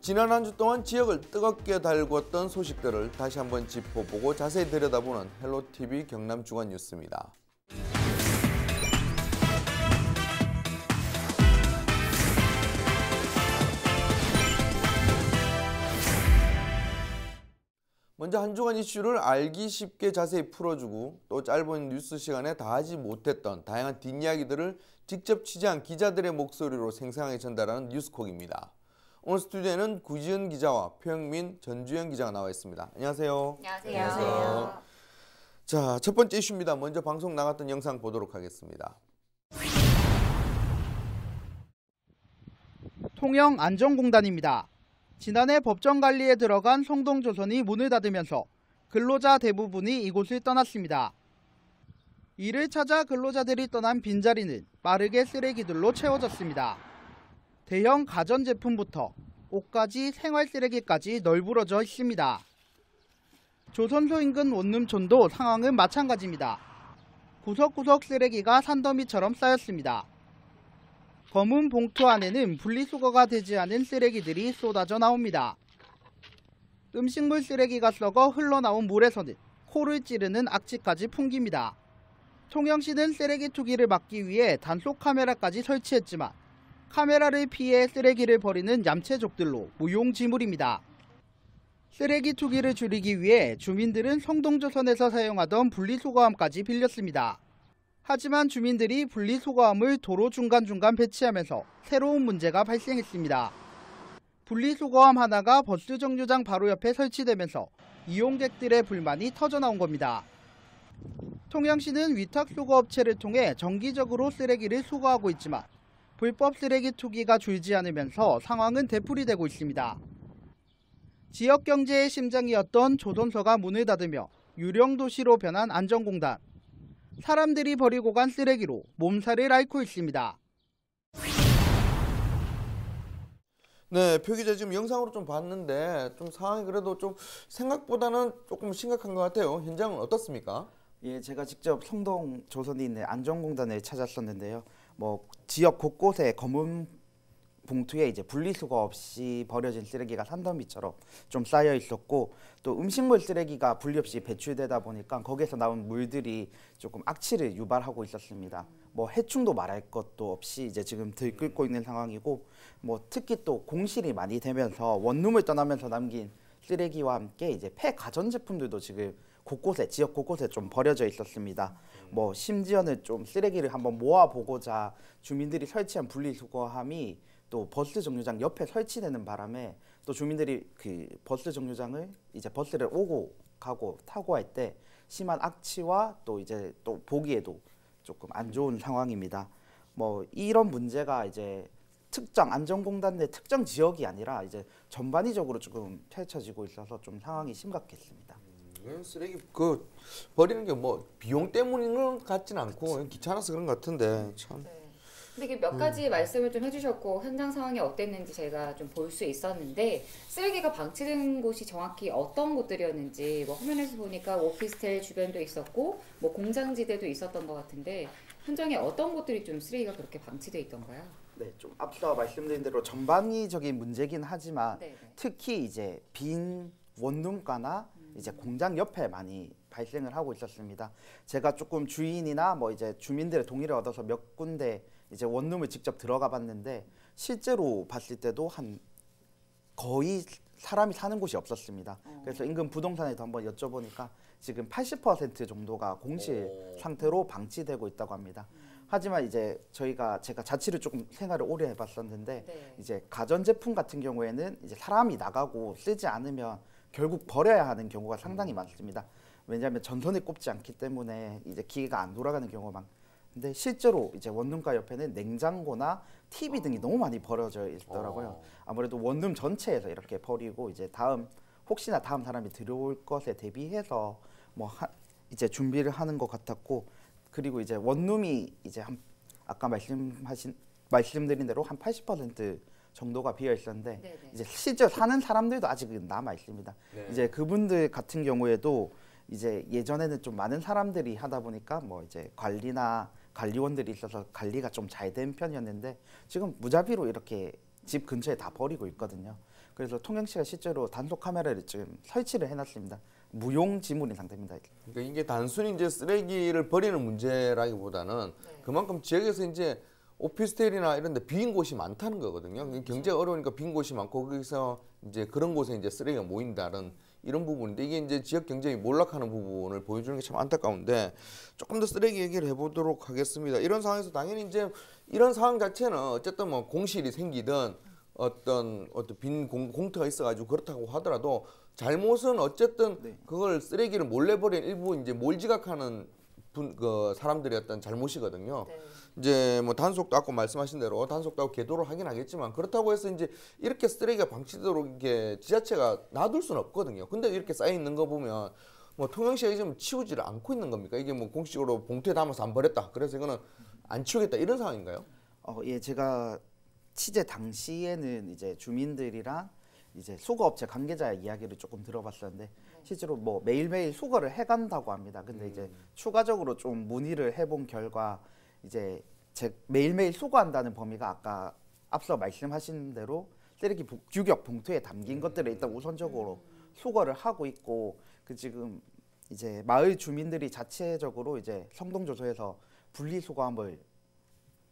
지난 한 주 동안 지역을 뜨겁게 달궜던 소식들을 다시 한번 짚어보고 자세히 들여다보는 헬로티비 경남 주간 뉴스입니다. 먼저 한 주간 이슈를 알기 쉽게 자세히 풀어주고 또 짧은 뉴스 시간에 다 하지 못했던 다양한 뒷이야기들을 직접 취재한 기자들의 목소리로 생생하게 전달하는 뉴스콕입니다. 오늘 스튜디오에는 구지은 기자와 표영민, 전주현 기자가 나와 있습니다. 안녕하세요. 안녕하세요. 자, 첫 번째 이슈입니다. 먼저 방송 나갔던 영상 보도록 하겠습니다. 통영안전공단입니다. 지난해 법정 관리에 들어간 성동조선이 문을 닫으면서 근로자 대부분이 이곳을 떠났습니다. 이를 찾아 근로자들이 떠난 빈자리는 빠르게 쓰레기들로 채워졌습니다. 대형 가전제품부터 옷가지, 생활쓰레기까지 널브러져 있습니다. 조선소 인근 원룸촌도 상황은 마찬가지입니다. 구석구석 쓰레기가 산더미처럼 쌓였습니다. 검은 봉투 안에는 분리수거가 되지 않은 쓰레기들이 쏟아져 나옵니다. 음식물 쓰레기가 썩어 흘러나온 물에서는 코를 찌르는 악취까지 풍깁니다. 통영시는 쓰레기 투기를 막기 위해 단속 카메라까지 설치했지만 카메라를 피해 쓰레기를 버리는 얌체족들로 무용지물입니다. 쓰레기 투기를 줄이기 위해 주민들은 성동조선에서 사용하던 분리수거함까지 빌렸습니다. 하지만 주민들이 분리수거함을 도로 중간중간 배치하면서 새로운 문제가 발생했습니다. 분리수거함 하나가 버스 정류장 바로 옆에 설치되면서 이용객들의 불만이 터져나온 겁니다. 통영시는 위탁수거업체를 통해 정기적으로 쓰레기를 수거하고 있지만 불법 쓰레기 투기가 줄지 않으면서 상황은 되풀이되고 있습니다. 지역 경제의 심장이었던 조선소가 문을 닫으며 유령 도시로 변한 안전공단. 사람들이 버리고 간 쓰레기로 몸살을 앓고 있습니다. 네, 표 기자 지금 영상으로 좀 봤는데 좀 상황이 그래도 좀 생각보다는 조금 심각한 것 같아요. 현장은 어떻습니까? 예, 제가 직접 성동 조선이 있는 안전공단을 찾았었는데요. 지역 곳곳에 검은 봉투에 이제 분리수거 없이 버려진 쓰레기가 산더미처럼 좀 쌓여 있었고, 또 음식물 쓰레기가 분리 없이 배출되다 보니까 거기에서 나온 물들이 조금 악취를 유발하고 있었습니다. 해충도 말할 것도 없이 이제 지금 들끓고 있는 상황이고, 특히 또 공실이 많이 되면서 원룸을 떠나면서 남긴 쓰레기와 함께 이제 폐 가전제품들도 지금 곳곳에, 지역 곳곳에 좀 버려져 있었습니다. 심지어는 좀 쓰레기를 한번 모아보고자 주민들이 설치한 분리수거함이 또 버스 정류장 옆에 설치되는 바람에 또 주민들이 그 버스 정류장을 이제 버스를 오고 가고 타고 할 때 심한 악취와 또 이제 또 보기에도 조금 안 좋은 상황입니다. 이런 문제가 이제 특정 안전공단 내 특정 지역이 아니라 이제 전반적으로 조금 펼쳐지고 있어서 좀 상황이 심각했습니다. 쓰레기 버리는 게 비용 때문인 것 같진 않고 귀찮아서 그런 것 같은데 참. 네. 근데 이게 몇 가지 말씀을 좀 해주셨고 현장 상황이 어땠는지 제가 좀 볼 수 있었는데, 쓰레기가 방치된 곳이 정확히 어떤 곳들이었는지 화면에서 보니까 오피스텔 주변도 있었고 공장지대도 있었던 것 같은데, 현장에 어떤 곳들이 좀 쓰레기가 그렇게 방치돼 있던가요? 네, 좀 앞서 말씀드린 대로 전반적인 문제긴 하지만 네네. 특히 이제 빈 원룸가나 이제 공장 옆에 많이 발생을 하고 있었습니다. 제가 조금 주인이나 이제 주민들의 동의를 얻어서 몇 군데 이제 원룸을 직접 들어가 봤는데 실제로 봤을 때도 거의 사람이 사는 곳이 없었습니다. 그래서 인근 부동산에도 한번 여쭤보니까 지금 80% 정도가 공실 상태로 방치되고 있다고 합니다. 하지만 이제 제가 자취를 조금 생활을 오래 해봤었는데 네. 이제 가전제품 같은 경우에는 이제 사람이 나가고 쓰지 않으면 결국 버려야 하는 경우가 상당히 많습니다. 왜냐하면 전선이 꼽지 않기 때문에 이제 기계가 안 돌아가는 경우가 근데 실제로 이제 원룸가 옆에는 냉장고나 TV 등이 너무 많이 버려져 있더라고요. 아무래도 원룸 전체에서 이렇게 버리고 이제 혹시나 다음 사람이 들어올 것에 대비해서 이제 준비를 하는 것 같았고, 그리고 이제 원룸이 이제 아까 말씀드린 대로 한 80% 정도가 비어 있었는데 네네. 이제 실제 사는 사람들도 아직은 남아 있습니다. 네. 이제 그분들 같은 경우에도 이제 예전에는 좀 많은 사람들이 하다 보니까 이제 관리원들이 있어서 관리가 좀 잘 된 편이었는데 지금 무자비로 이렇게 집 근처에 다 버리고 있거든요. 그래서 통영시가 실제로 단속 카메라를 지금 설치를 해놨습니다. 무용지물인 상태입니다. 그러니까 이게 단순히 이제 쓰레기를 버리는 문제라기보다는 그만큼 지역에서 이제 오피스텔이나 이런 데 빈 곳이 많다는 거거든요. 경제가 어려우니까 빈 곳이 많고 거기서 이제 그런 곳에 이제 쓰레기가 모인다는 이런 부분인데 이게 이제 지역 경제가 몰락하는 부분을 보여주는 게 참 안타까운데 조금 더 쓰레기 얘기를 해보도록 하겠습니다. 이런 상황에서 당연히 이제 이런 상황 자체는 어쨌든 뭐 공실이 생기든 어떤 빈 공터가 있어가지고 그렇다고 하더라도 잘못은 어쨌든 그걸 쓰레기를 몰래 버린 일부 이제 몰지각하는 그 사람들의 어떤 잘못이거든요. 네. 이제 뭐 단속도 아까 말씀하신 대로 단속도 하고 계도를 하긴 하겠지만 그렇다고 해서 이제 이렇게 쓰레기가 방치되도록 이렇게 지자체가 놔둘 수는 없거든요. 근데 이렇게 쌓여 있는 거 보면 뭐 통영시가 지금 치우지를 않고 있는 겁니까? 이게 뭐 공식적으로 봉투에 담아서 안 버렸다. 그래서 이거는 안 치우겠다 이런 상황인가요? 예, 제가 취재 당시에는 이제 주민들이랑 이제 수거업체 관계자 이야기를 조금 들어봤었는데 실제로 뭐 매일매일 수거를 해간다고 합니다. 근데 이제 추가적으로 좀 문의를 해본 결과 이제 매일매일 수거한다는 범위가 아까 앞서 말씀하신 대로 쓰레기 규격 봉투에 담긴 것들을 일단 우선적으로 수거를 하고 있고 그 지금 이제 마을 주민들이 자체적으로 이제 성동조소에서 분리수거함을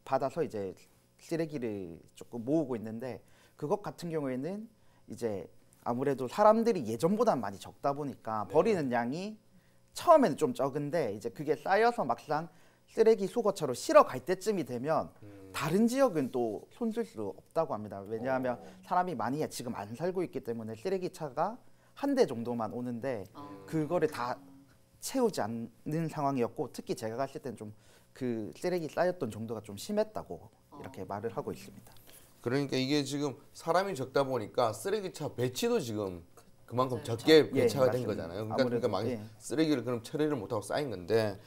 받아서 이제 쓰레기를 조금 모으고 있는데 그것 같은 경우에는 이제 아무래도 사람들이 예전보다는 많이 적다 보니까 버리는 양이 처음에는 좀 적은데 이제 그게 쌓여서 막상 쓰레기 수거차로 실어 갈 때쯤이 되면 다른 지역은 또 손쓸 수 없다고 합니다. 왜냐하면 사람이 많이 지금 안 살고 있기 때문에 쓰레기 차가 한 대 정도만 오는데 그거를 다 채우지 않는 상황이었고 특히 제가 갔을 때는 좀 그 쓰레기 쌓였던 정도가 좀 심했다고 이렇게 말을 하고 있습니다. 그러니까 이게 지금 사람이 적다 보니까 쓰레기차 배치도 지금 그만큼 적게 배치가 된 거잖아요. 그러니까 막 쓰레기를 그럼 처리를 못하고 쌓인 건데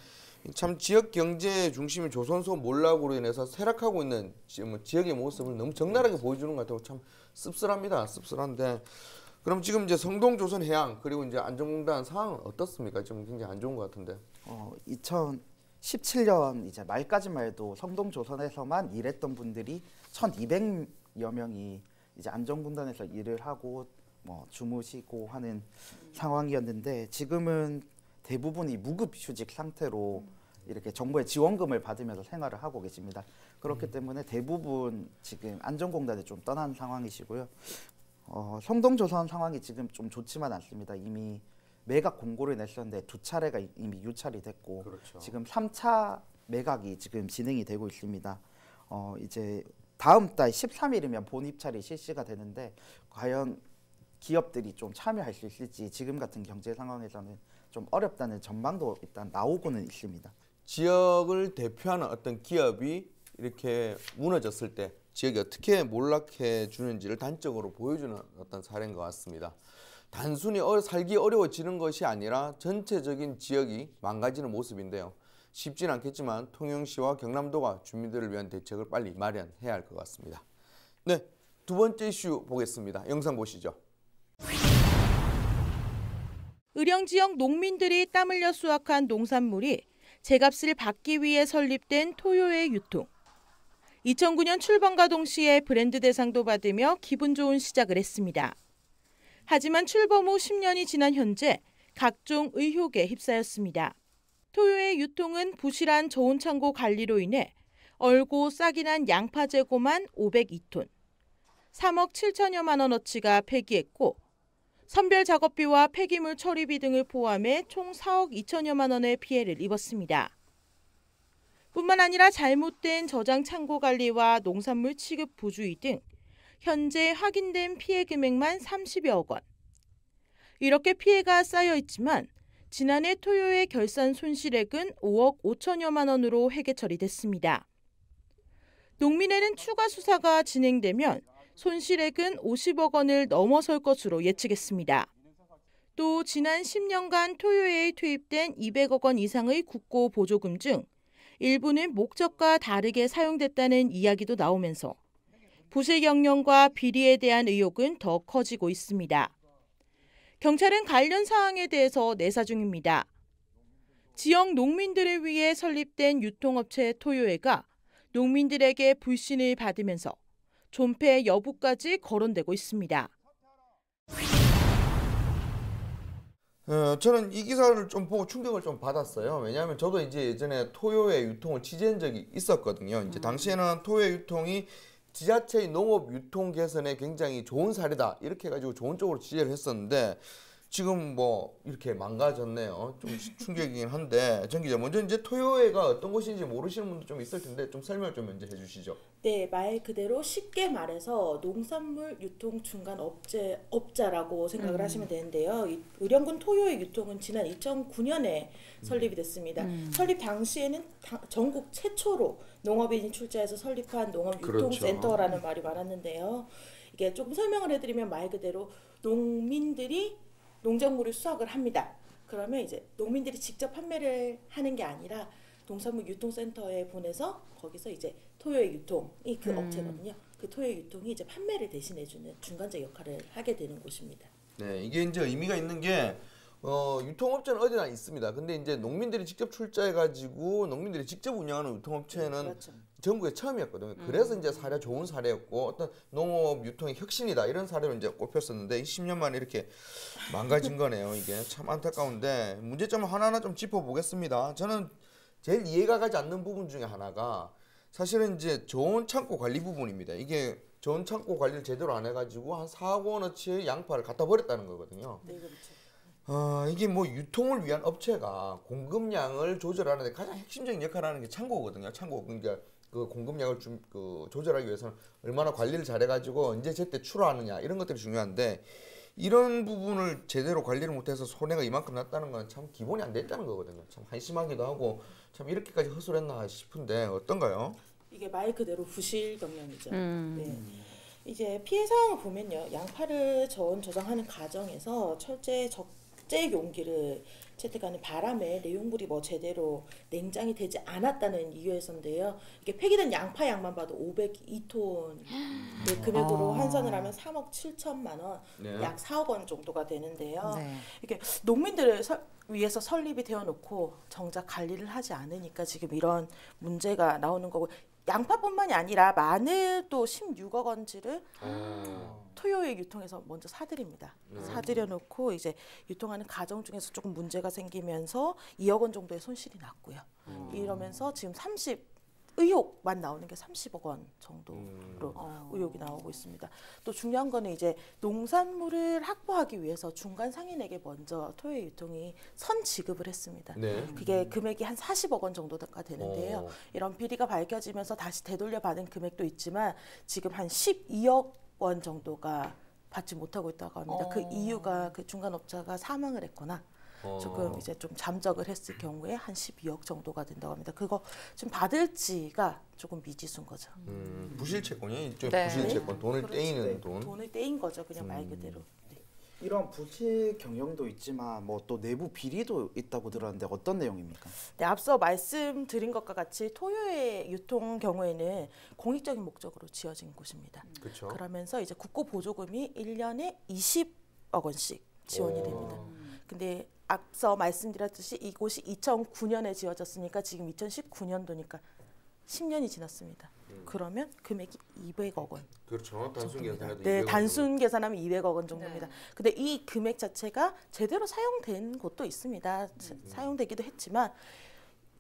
참 지역 경제 중심의 조선소 몰락으로 인해서 쇠락하고 있는 지역의 모습을 너무 적나라하게 보여주는 것 같아요. 참 씁쓸합니다. 씁쓸한데 그럼 지금 이제 성동조선해양 그리고 이제 안전공단 상황은 어떻습니까? 지금 굉장히 안 좋은 것 같은데. 2017년 이제 말까지만 해도 성동조선에서만 일했던 분들이 1,200여 명이 이제 안전공단에서 일을 하고 뭐 주무시고 하는 상황이었는데 지금은 대부분이 무급휴직 상태로 이렇게 정부의 지원금을 받으면서 생활을 하고 계십니다. 그렇기 때문에 대부분 지금 안전공단에 좀 떠난 상황이시고요. 성동조선 상황이 지금 좀 좋지만 않습니다. 이미 매각 공고를 냈었는데 2차례가 이미 유찰이 됐고 그렇죠. 지금 3차 매각이 지금 진행이 되고 있습니다. 이제 다음 달 13일이면 본입찰이 실시가 되는데 과연 기업들이 좀 참여할 수 있을지 지금 같은 경제 상황에서는 좀 어렵다는 전망도 일단 나오고는 있습니다. 지역을 대표하는 어떤 기업이 이렇게 무너졌을 때 지역이 어떻게 몰락해 주는지를 단적으로 보여주는 어떤 사례인 것 같습니다. 단순히 살기 어려워지는 것이 아니라 전체적인 지역이 망가지는 모습인데요. 쉽지는 않겠지만 통영시와 경남도가 주민들을 위한 대책을 빨리 마련해야 할 것 같습니다. 네, 두 번째 이슈 보겠습니다. 영상 보시죠. 의령 지역 농민들이 땀 흘려 수확한 농산물이 제값을 받기 위해 설립된 토요의 유통. 2009년 출범과 동시에 브랜드 대상도 받으며 기분 좋은 시작을 했습니다. 하지만 출범 후 10년이 지난 현재 각종 의혹에 휩싸였습니다. 토요의 유통은 부실한 저온창고 관리로 인해 얼고 싹이 난 양파 재고만 502톤, 3억 7천여만 원어치가 폐기했고 선별 작업비와 폐기물 처리비 등을 포함해 총 4억 2천여만 원의 피해를 입었습니다. 뿐만 아니라 잘못된 저장 창고 관리와 농산물 취급 부주의 등 현재 확인된 피해 금액만 30여억 원. 이렇게 피해가 쌓여 있지만 지난해 토요의 결산 손실액은 5억 5천여만 원으로 회계 처리됐습니다. 농민회는 추가 수사가 진행되면 손실액은 50억 원을 넘어설 것으로 예측했습니다. 또 지난 10년간 토요에 투입된 200억 원 이상의 국고 보조금 중 일부는 목적과 다르게 사용됐다는 이야기도 나오면서 부실 경영과 비리에 대한 의혹은 더 커지고 있습니다. 경찰은 관련 사항에 대해서 내사 중입니다. 지역 농민들을 위해 설립된 유통업체 토요회가 농민들에게 불신을 받으면서 존폐 여부까지 거론되고 있습니다. 저는 이 기사를 좀 보고 충격을 좀 받았어요. 왜냐하면 저도 이제 예전에 토요의 유통을 취재한 적이 있었거든요. 이제 당시에는 토요의 유통이 지자체의 농업 유통 개선에 굉장히 좋은 사례다 이렇게 해가지고 좋은 쪽으로 취재를 했었는데 지금 뭐 이렇게 망가졌네요. 좀 충격이긴 한데 정 기자 먼저 이제 토요회가 어떤 곳인지 모르시는 분도 좀 있을 텐데 좀 설명 좀 먼저 해주시죠. 네, 말 그대로 쉽게 말해서 농산물 유통 중간 업자라고 생각을 하시면 되는데요. 이 의령군 토요의 유통은 지난 2009년에 설립이 됐습니다. 설립 당시에는 전국 최초로 농업인이 출자해서 설립한 농업유통센터라는 말이 많았는데요. 이게 조금 설명을 해드리면 말 그대로 농민들이 농작물을 수확을 합니다. 그러면 이제 농민들이 직접 판매를 하는 게 아니라 농산물 유통센터에 보내서 거기서 이제 토요의 유통이 그 업체거든요. 그 토요의 유통이 이제 판매를 대신해주는 중간적 역할을 하게 되는 곳입니다. 네, 이게 이제 의미가 있는 게 유통업체는 어디나 있습니다. 근데 이제 농민들이 직접 출자해가지고 농민들이 직접 운영하는 유통업체는 그렇죠. 전국에 처음이었거든요. 그래서 이제 사례 좋은 사례였고 어떤 농업 유통의 혁신이다 이런 사례로 이제 꼽혔었는데 10년 만에 이렇게 망가진 거네요. 이게 참 안타까운데 문제점을 하나하나 좀 짚어보겠습니다. 저는 제일 이해가 가지 않는 부분 중에 하나가 사실은 이제 좋은 창고 관리 부분입니다. 이게 좋은 창고 관리를 제대로 안 해가지고 한 4억 원어치의 양파를 갖다 버렸다는 거거든요. 네, 그렇죠. 이게 뭐 유통을 위한 업체가 공급량을 조절하는 데 가장 핵심적인 역할을 하는 게 창고거든요. 창고 그러니까 그 공급량을 조절하기 위해서는 얼마나 관리를 잘해가지고 언제 제때 출하하느냐 이런 것들이 중요한데 이런 부분을 제대로 관리를 못해서 손해가 이만큼 났다는 건 참 기본이 안 됐다는 거거든요. 참 한심하기도 하고 참 이렇게까지 허술했나 싶은데 어떤가요? 이게 말 그대로 부실 경영이죠. 네. 이제 피해 사항을 보면요, 양파를 저장하는 과정에서 철제 적재 용기를 채택하는 바람에 내용물이 뭐 제대로 냉장이 되지 않았다는 이유에서인데요. 이게 폐기된 양파 양만 봐도 502톤 금액으로 환산을 하면 3억 7천만 원, 네. 약 4억 원 정도가 되는데요. 네. 이게 농민들을 위해서 설립이 되어 놓고 정작 관리를 하지 않으니까 지금 이런 문제가 나오는 거고, 양파뿐만이 아니라 마늘도 16억 원치를 토요일 유통에서 먼저 사들입니다. 사들여 놓고 이제 유통하는 과정 중에서 조금 문제가 생기면서 2억 원 정도의 손실이 났고요. 이러면서 지금 의혹만 나오는 게 30억 원 정도로 의혹이 나오고 있습니다. 또 중요한 거는 이제 농산물을 확보하기 위해서 중간 상인에게 먼저 토요일 유통이 선 지급을 했습니다. 네. 그게 금액이 한 40억 원 정도가 되는데요. 이런 비리가 밝혀지면서 다시 되돌려 받은 금액도 있지만 지금 한 12억 원 정도가 받지 못하고 있다고 합니다. 그 이유가 그 중간업자가 사망을 했거나 조금 이제 좀 잠적을 했을 경우에 한 12억 정도가 된다고 합니다. 그거 좀 받을지가 조금 미지수인 거죠. 부실 채권이 일종의 네. 부실 채권, 돈을 그렇죠. 떼이는 네. 돈. 돈을 떼인 거죠, 그냥 말 그대로. 네. 이런 부실 경영도 있지만 뭐 또 내부 비리도 있다고 들었는데 어떤 내용입니까? 네, 앞서 말씀드린 것과 같이 토요의 유통 경우에는 공익적인 목적으로 지어진 곳입니다. 그렇죠. 그러면서 이제 국고 보조금이 1년에 20억 원씩 지원이 됩니다. 근데 앞서 말씀드렸듯이 이곳이 2009년에 지어졌으니까 지금 2019년도니까 10년이 지났습니다. 그러면 금액이 200억 원. 그렇죠. 단순 계산해도 네, 200억 단순 계산하면 200억 원 정도입니다. 네. 근데 이 금액 자체가 제대로 사용된 곳도 있습니다. 사용되기도 했지만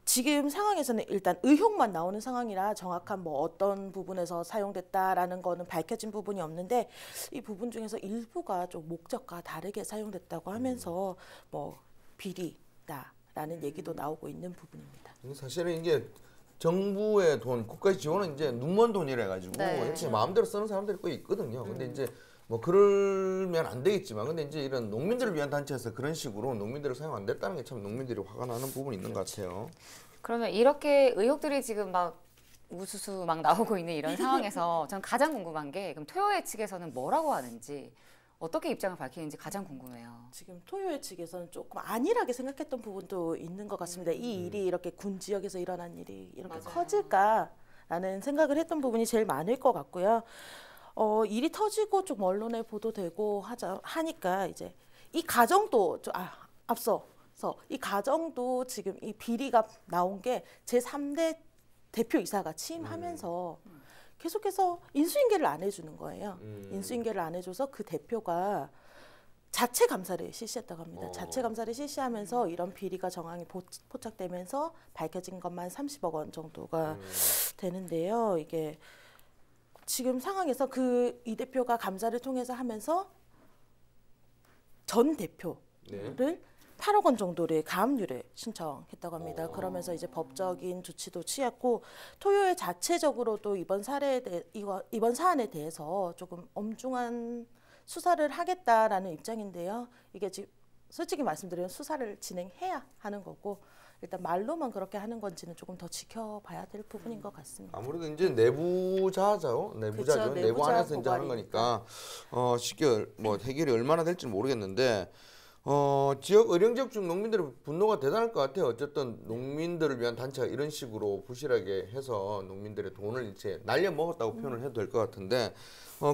지금 상황에서는 일단 의혹만 나오는 상황이라 정확한 뭐 어떤 부분에서 사용됐다라는 거는 밝혀진 부분이 없는데 이 부분 중에서 일부가 좀 목적과 다르게 사용됐다고 하면서 뭐 비리다라는 얘기도 나오고 있는 부분입니다. 사실은 이게 정부의 돈, 국가의 지원은 이제 눈먼 돈이라 해가지고 네. 이렇게 마음대로 쓰는 사람들이 꽤 있거든요. 근데 이제 뭐 그러면 안 되겠지만, 근데 이제 이런 농민들을 위한 단체에서 그런 식으로 농민들을 사용 안 됐다는 게 참 농민들이 화가 나는 부분이 있는 것 같아요. 그러면 이렇게 의혹들이 지금 막 우수수 막 나오고 있는 이런 상황에서 전 가장 궁금한 게 그럼 토요회 측에서는 뭐라고 하는지 어떻게 입장을 밝히는지 가장 궁금해요. 지금 토요회 측에서는 조금 안일하게 생각했던 부분도 있는 것 같습니다. 이 일이 이렇게 군 지역에서 일어난 일이 이렇게 맞아요. 커질까라는 생각을 했던 부분이 제일 많을 것 같고요. 일이 터지고 좀 언론에 보도되고 하니까 이제 이 가정도 앞서서 이 가정도 지금 이 비리가 나온 게 제3대 대표이사가 취임하면서 계속해서 인수인계를 안 해주는 거예요. 인수인계를 안 해줘서 그 대표가 자체 감사를 실시했다고 합니다. 자체 감사를 실시하면서 이런 비리가 정황이 포착되면서 밝혀진 것만 30억 원 정도가 되는데요. 이게 지금 상황에서 이 대표가 감사를 통해서 하면서 전 대표를 8억 원 정도를 가압류를 신청했다고 합니다. 그러면서 이제 법적인 조치도 취했고 토요일 자체적으로도 이번 사안에 대해서 조금 엄중한 수사를 하겠다라는 입장인데요. 이게 지금 솔직히 말씀드리면 수사를 진행해야 하는 거고 일단 말로만 그렇게 하는 건지는 조금 더 지켜봐야 될 부분인 것 같습니다. 아무래도 이제 내부자죠. 그렇죠. 내부 안에서 이제 하는 고발이니까. 거니까 쉽게 뭐 해결이 얼마나 될지는 모르겠는데 지역 의령 지역 중 농민들의 분노가 대단할 것 같아요. 어쨌든 농민들을 위한 단체가 이런 식으로 부실하게 해서 농민들의 돈을 이제 날려 먹었다고 표현을 해도 될 것 같은데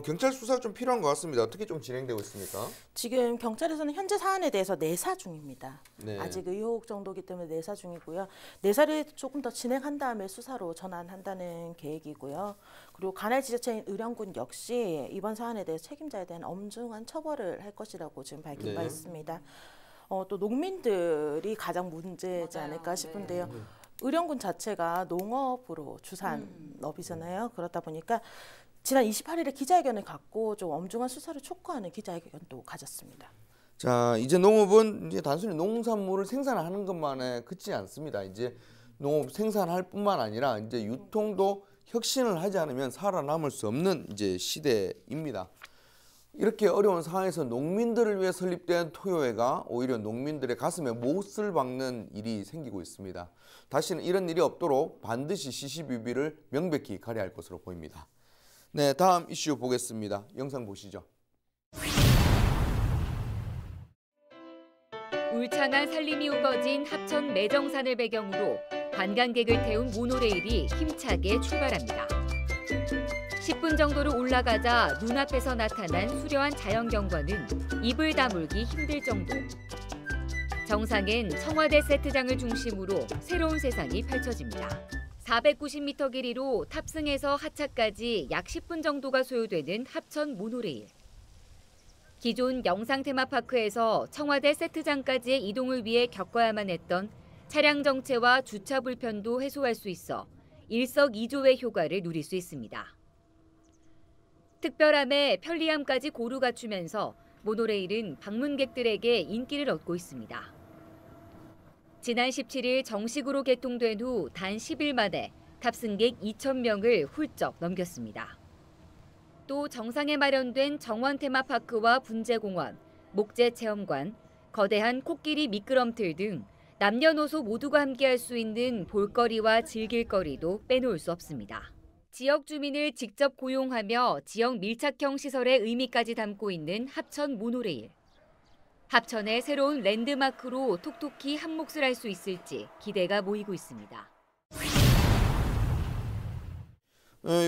경찰 수사가 좀 필요한 것 같습니다. 어떻게 좀 진행되고 있습니까? 지금 경찰에서는 현재 사안에 대해서 내사 중입니다. 네. 아직 의혹 정도이기 때문에 내사 중이고요. 내사를 조금 더 진행한 다음에 수사로 전환한다는 계획이고요. 그리고 관할 지자체인 의령군 역시 이번 사안에 대해 책임자에 대한 엄중한 처벌을 할 것이라고 지금 밝힌 바 있습니다. 또 농민들이 가장 문제지 않을까 싶은데요. 의령군 자체가 농업으로 주산업이잖아요. 그렇다 보니까 지난 28일에 기자회견을 갖고 좀 엄중한 수사를 촉구하는 기자회견도 가졌습니다. 자, 이제 농업은 이제 단순히 농산물을 생산하는 것만에 그치지 않습니다. 이제 농업 생산할 뿐만 아니라 이제 유통도 혁신을 하지 않으면 살아남을 수 없는 이제 시대입니다. 이렇게 어려운 상황에서 농민들을 위해 설립된 토요회가 오히려 농민들의 가슴에 못을 박는 일이 생기고 있습니다. 다시는 이런 일이 없도록 반드시 시시비비를 명백히 가려야 할 것으로 보입니다. 네, 다음 이슈 보겠습니다. 영상 보시죠. 울창한 산림이 우거진 합천 매정산을 배경으로 관광객을 태운 모노레일이 힘차게 출발합니다. 10분 정도로 올라가자 눈앞에서 나타난 수려한 자연경관은 입을 다물기 힘들 정도. 정상엔 청와대 세트장을 중심으로 새로운 세상이 펼쳐집니다. 490m 길이로 탑승에서 하차까지 약 10분 정도가 소요되는 합천 모노레일. 기존 영상 테마파크에서 청와대 세트장까지의 이동을 위해 겪어야만 했던 차량 정체와 주차 불편도 해소할 수 있어 일석이조의 효과를 누릴 수 있습니다. 특별함에 편리함까지 고루 갖추면서 모노레일은 방문객들에게 인기를 얻고 있습니다. 지난 17일 정식으로 개통된 후 단 10일 만에 탑승객 2,000명을 훌쩍 넘겼습니다. 또 정상에 마련된 정원 테마파크와 분재공원, 목재체험관, 거대한 코끼리 미끄럼틀 등 남녀노소 모두가 함께할 수 있는 볼거리와 즐길거리도 빼놓을 수 없습니다. 지역 주민을 직접 고용하며 지역 밀착형 시설의 의미까지 담고 있는 합천 모노레일. 합천의 새로운 랜드마크로 톡톡히 한 몫을 할 수 있을지 기대가 모이고 있습니다.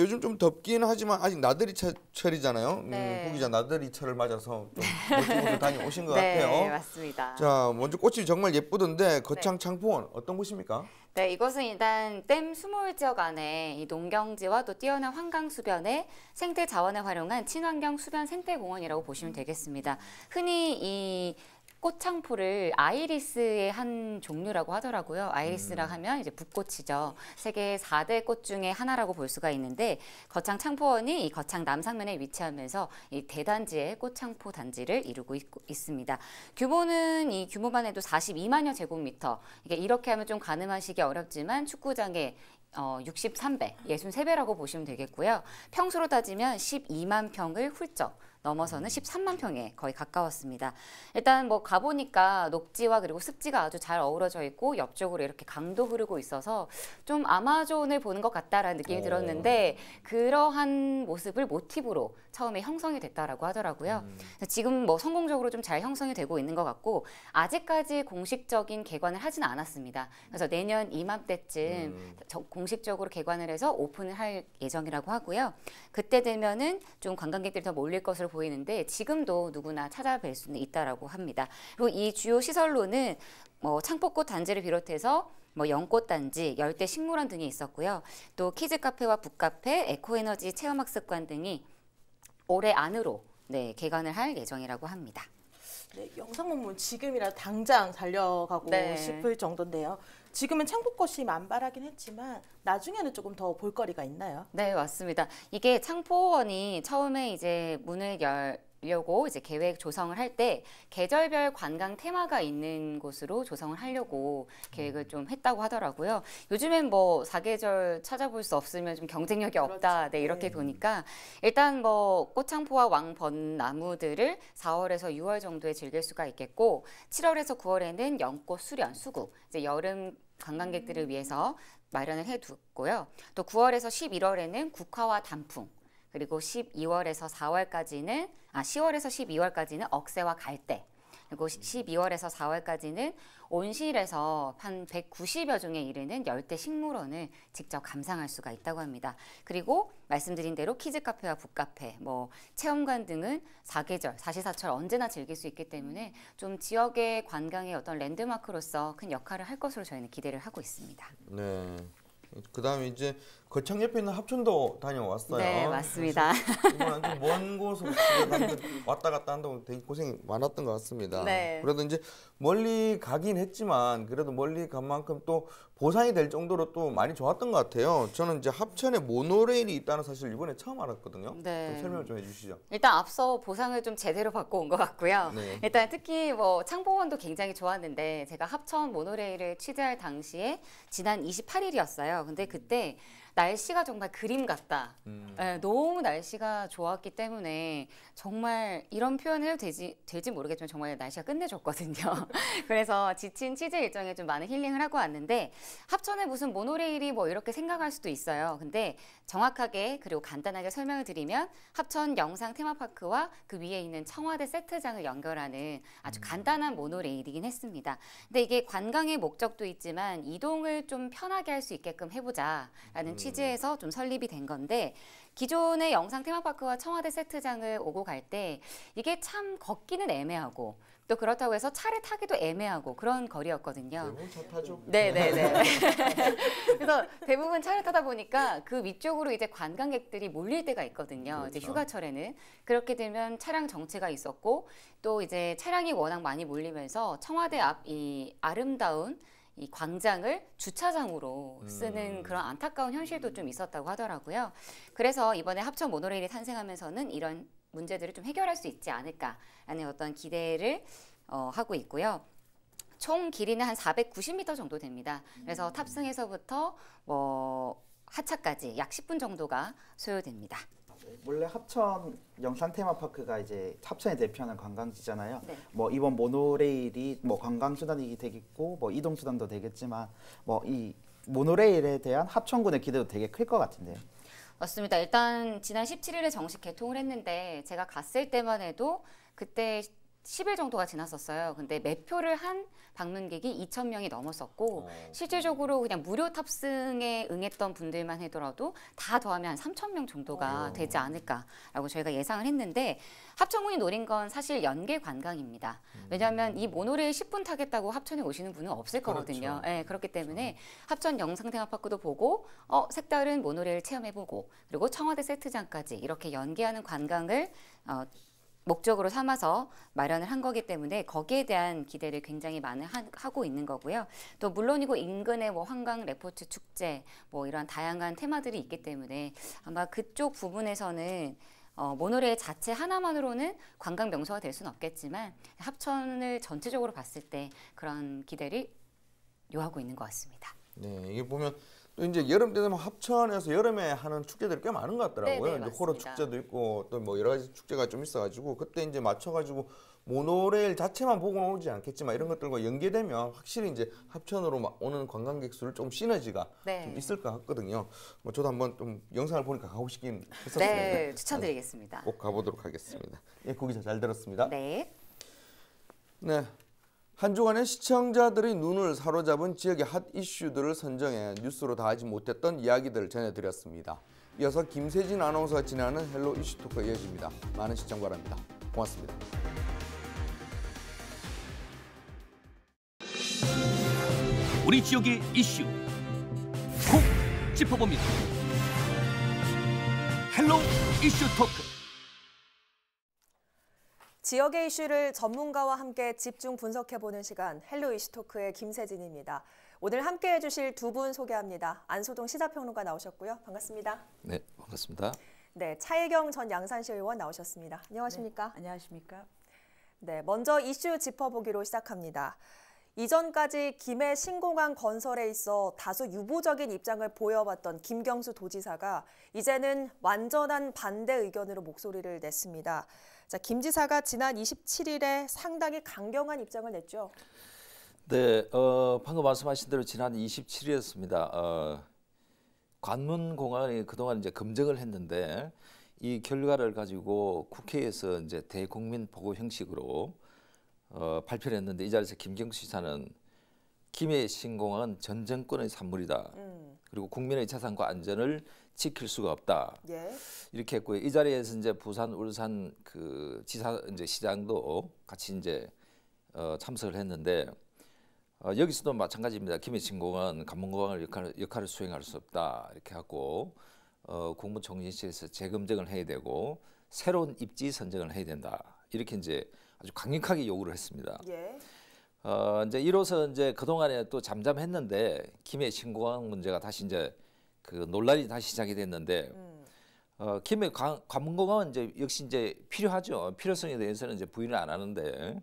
요즘 좀 덥긴 하지만 아직 나들이철이잖아요. 네. 후 기자 나들이철을 맞아서 좀 멋진 곳을 다녀오신 것 네, 같아요. 맞습니다. 자, 먼저 꽃이 정말 예쁘던데 거창 창포원 어떤 곳입니까? 네, 이것은 일단 댐 수몰 지역 안에 이 농경지와 또 뛰어난 환강 수변에 생태 자원을 활용한 친환경 수변 생태공원이라고 보시면 되겠습니다. 흔히 이 꽃창포를 아이리스의 한 종류라고 하더라고요. 아이리스라 하면 이제 붓꽃이죠. 세계 4대 꽃 중에 하나라고 볼 수가 있는데 거창 창포원이 이 거창 남상면에 위치하면서 이 대단지의 꽃창포 단지를 이루고 있습니다. 규모는 이 규모만 해도 42만여 제곱미터. 이게 이렇게 하면 좀 가늠하시기 어렵지만 축구장에 63배, 63배라고 보시면 되겠고요. 평수로 따지면 12만 평을 훌쩍 넘어서는 13만 평에 거의 가까웠습니다. 일단 뭐 가보니까 녹지와 그리고 습지가 아주 잘 어우러져 있고 옆쪽으로 이렇게 강도 흐르고 있어서 좀 아마존을 보는 것 같다라는 느낌이 들었는데 그러한 모습을 모티브로 처음에 형성이 됐다라고 하더라고요. 지금 뭐 성공적으로 좀 잘 형성이 되고 있는 것 같고 아직까지 공식적인 개관을 하지는 않았습니다. 그래서 내년 이맘때쯤 공식적으로 개관을 해서 오픈을 할 예정이라고 하고요. 그때 되면은 좀 관광객들이 더 몰릴 것으로 보이는데 지금도 누구나 찾아뵐 수는 있다라고 합니다. 그리고 이 주요 시설로는 뭐 창포꽃 단지를 비롯해서 뭐 연꽃 단지, 열대 식물원 등이 있었고요. 또 키즈 카페와 북카페, 에코에너지 체험학습관 등이 올해 안으로 개관을 할 예정이라고 합니다. 네, 영상만 보면 지금이라 당장 달려가고 네. 싶을 정도인데요. 지금은 창포꽃이 만발하긴 했지만 나중에는 조금 더 볼거리가 있나요? 네, 맞습니다. 이게 창포원이 처음에 이제 문을 열려고 이제 계획 조성을 할 때 계절별 관광 테마가 있는 곳으로 조성을 하려고 계획을 좀 했다고 하더라고요. 요즘엔 뭐 사계절 찾아볼 수 없으면 좀 경쟁력이 없다. 네, 이렇게 보니까 일단 뭐 꽃창포와 왕벚나무들을 4월에서 6월 정도에 즐길 수가 있겠고 7월에서 9월에는 연꽃, 수련, 수국, 이제 여름 관광객들을 위해서 마련을 해두고요. 또 9월에서 11월에는 국화와 단풍, 그리고 10월에서 12월까지는 억새와 갈대, 그리고 12월에서 4월까지는 온실에서 한 190여 종에 이르는 열대 식물원을 직접 감상할 수가 있다고 합니다. 그리고 말씀드린 대로 키즈카페와 북카페, 뭐 체험관 등은 사계절, 사시사철 언제나 즐길 수 있기 때문에 좀 지역의 관광의 어떤 랜드마크로서 큰 역할을 할 것으로 저희는 기대를 하고 있습니다. 네. 그다음에 이제 거창 옆에 있는 합천도 다녀왔어요. 네, 맞습니다. 이번엔 좀 먼 곳으로 왔다 갔다 한다고 되게 고생이 많았던 것 같습니다. 네. 그래도 이제 멀리 가긴 했지만 그래도 멀리 간 만큼 또 보상이 될 정도로 또 많이 좋았던 것 같아요. 저는 이제 합천에 모노레일이 있다는 사실을 이번에 처음 알았거든요. 네. 좀 설명 좀 해주시죠. 일단 앞서 보상을 좀 제대로 받고 온 것 같고요. 네. 일단 특히 뭐 창포원도 굉장히 좋았는데 제가 합천 모노레일을 취재할 당시에 지난 28일이었어요. 근데 그때 날씨가 정말 그림 같다. 네, 너무 날씨가 좋았기 때문에 정말 이런 표현을 해도 될지 모르겠지만 정말 날씨가 끝내줬거든요. 그래서 지친 취재 일정에 좀 많은 힐링을 하고 왔는데 합천에 무슨 모노레일이 뭐 이렇게 생각할 수도 있어요. 근데 정확하게 그리고 간단하게 설명을 드리면 합천 영상 테마파크와 그 위에 있는 청와대 세트장을 연결하는 아주 간단한 모노레일이긴 했습니다. 근데 이게 관광의 목적도 있지만 이동을 좀 편하게 할 수 있게끔 해보자라는 취지에서 좀 설립이 된 건데 기존의 영상 테마파크와 청와대 세트장을 오고 갈 때 이게 참 걷기는 애매하고 또 그렇다고 해서 차를 타기도 애매하고 그런 거리였거든요. 대부분 차 타죠. 네네네. 그래서 대부분 차를 타다 보니까 그 위쪽으로 이제 관광객들이 몰릴 때가 있거든요. 그렇죠. 이제 휴가철에는. 그렇게 되면 차량 정체가 있었고 또 이제 차량이 워낙 많이 몰리면서 청와대 앞 이 아름다운 이 광장을 주차장으로 쓰는 그런 안타까운 현실도 좀 있었다고 하더라고요. 그래서 이번에 합천 모노레일이 탄생하면서는 이런 문제들을 좀 해결할 수 있지 않을까라는 어떤 기대를 하고 있고요. 총 길이는 한 490m 정도 됩니다. 그래서 탑승에서부터 뭐 하차까지 약 10분 정도가 소요됩니다. 원래 합천 영상 테마파크가 이제 합천의 대표하는 관광지잖아요. 네. 뭐 이번 모노레일이 뭐 관광 수단이 되겠고 뭐 이동 수단도 되겠지만 뭐 이 모노레일에 대한 합천군의 기대도 되게 클 것 같은데요. 맞습니다. 일단 지난 17일에 정식 개통을 했는데 제가 갔을 때만 해도 그때 10일 정도가 지났었어요. 근데 매표를 한 방문객이 2,000명이 넘었었고 실질적으로 그냥 무료 탑승에 응했던 분들만 하더라도 다 더하면 한 3,000명 정도가 되지 않을까라고 저희가 예상을 했는데 합천군이 노린 건 사실 연계 관광입니다. 왜냐하면 이 모노레일 10분 타겠다고 합천에 오시는 분은 없을 거거든요. 그렇죠. 네, 그렇기 때문에 합천 영상테마파크도 보고 색다른 모노레일 체험해보고 그리고 청와대 세트장까지 이렇게 연계하는 관광을 목적으로 삼아서 마련을 한 거기 때문에 거기에 대한 기대를 굉장히 많이 하고 있는 거고요. 또 물론이고 인근에 뭐 한강 레포츠 축제 뭐 이런 다양한 테마들이 있기 때문에 아마 그쪽 부분에서는 모노레일 자체 하나만으로는 관광 명소가 될 수는 없겠지만 합천을 전체적으로 봤을 때 그런 기대를 요하고 있는 것 같습니다. 네, 이게 보면 또 이제 여름 때 되면 합천에서 여름에 하는 축제들이 꽤 많은 것 같더라고요. 네, 이제 호러 맞습니다. 축제도 있고 또 뭐 여러 가지 축제가 좀 있어가지고 그때 이제 맞춰가지고 모노레일 자체만 보고는 오지 않겠지만 이런 것들과 연계되면 확실히 이제 합천으로 오는 관광객 수를 좀 시너지가 네. 좀 있을 것 같거든요. 뭐 저도 한번 좀 영상을 보니까 가고 싶긴 했었습니다. 네, 추천드리겠습니다. 꼭 가보도록 하겠습니다. 예, 거기서 잘 들었습니다. 네. 네. 한 주간의 시청자들의 눈을 사로잡은 지역의 핫 이슈들을 선정해 뉴스로 다 하지 못했던 이야기들을 전해드렸습니다. 이어서 김세진 아나운서가 진행하는 헬로 이슈 토크가 이어집니다. 많은 시청 바랍니다. 고맙습니다. 우리 지역의 이슈 콕 짚어봅니다. 헬로 이슈 토크. 지역의 이슈를 전문가와 함께 집중 분석해보는 시간 헬로 이슈토크의 김세진입니다. 오늘 함께해 주실 두 분 소개합니다. 안소동 시사평론가 나오셨고요. 반갑습니다. 네, 반갑습니다. 네, 차혜경 전 양산시 의원 나오셨습니다. 안녕하십니까? 네, 안녕하십니까? 네, 먼저 이슈 짚어보기로 시작합니다. 이전까지 김해 신공항 건설에 있어 다소 유보적인 입장을 보여왔던 김경수 도지사가 이제는 완전한 반대 의견으로 목소리를 냈습니다. 자, 김 지사가 지난 27일에 상당히 강경한 입장을 냈죠. 네, 방금 말씀하신 대로 지난 27일이었습니다. 관문공항이 그동안 이제 검증을 했는데 이 결과를 가지고 국회에서 이제 대국민 보고 형식으로 발표를 했는데 이 자리에서 김경수 지사는 김해 신공항은 전 정권의 산물이다. 그리고 국민의 재산과 안전을 지킬 수가 없다. 예. 이렇게 했고요. 이 자리에서 이제 부산, 울산 그 지사 이제 시장도 같이 이제 참석을 했는데 여기서도 마찬가지입니다. 김해 신공항은 관문공항을 역할을 수행할 수 없다. 이렇게 하고 국무총리실에서 재검증을 해야 되고 새로운 입지 선정을 해야 된다. 이렇게 이제 아주 강력하게 요구를 했습니다. 예. 이제 이로써 이제 그동안에 또 잠잠했는데 김해 신공항 문제가 다시 이제 그 논란이 다시 시작이 됐는데 김해 관문공항은 이제 역시 이제 필요하죠. 필요성에 대해서는 이제 부인을 안 하는데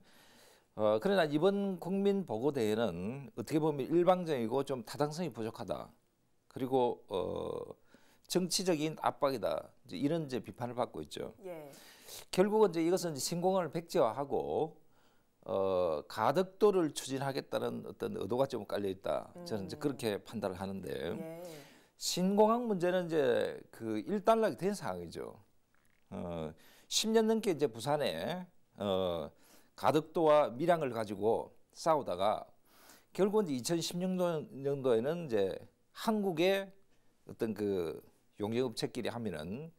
그러나 이번 국민 보고 대회는 어떻게 보면 일방적이고 좀 타당성이 부족하다. 그리고 정치적인 압박이다. 이제 이런 이제 비판을 받고 있죠. 예. 결국은 이제 이것은 이제 신공항을 백지화하고 가덕도를 추진하겠다는 어떤 의도가 좀 깔려 있다. 저는 이제 그렇게 판단을 하는데 예. 신공항 문제는 이제 그 일단락이 된 상황이죠. 10년 넘게 이제 부산에 가덕도와 밀양을 가지고 싸우다가 결국은 2016년도에는 이제 한국의 어떤 그 용역업체끼리 하면은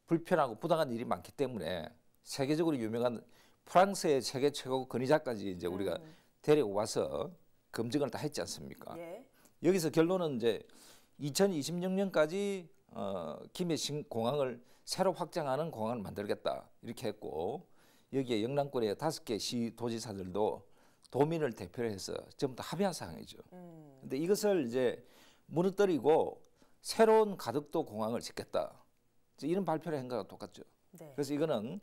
불편하고 부당한 일이 많기 때문에 세계적으로 유명한 프랑스의 세계 최고 권위자까지 이제 우리가 데려와서 검증을 다 했지 않습니까? 예. 여기서 결론은 이제 2026년까지 김해 신공항을 새로 확장하는 공항을 만들겠다 이렇게 했고 여기에 영남권의 5개 시 도지사들도 도민을 대표로 해서 전부 다 합의한 사항이죠. 근데 이것을 이제 무너뜨리고 새로운 가덕도 공항을 짓겠다. 이런 발표를 한 거랑 똑같죠. 네. 그래서 이거는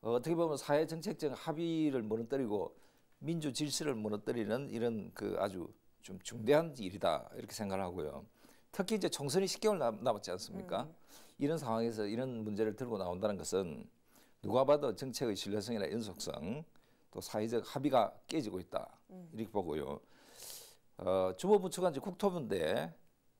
어떻게 보면 사회 정책적 합의를 무너뜨리고 민주 질서를 무너뜨리는 이런 그 아주 좀 중대한 일이다 이렇게 생각을 하고요. 특히 이제 총선이 10개월 남았지 않습니까? 이런 상황에서 이런 문제를 들고 나온다는 것은 누가 봐도 정책의 신뢰성이나 연속성 또 사회적 합의가 깨지고 있다 이렇게 보고요. 주무부처가 이제 국토부인데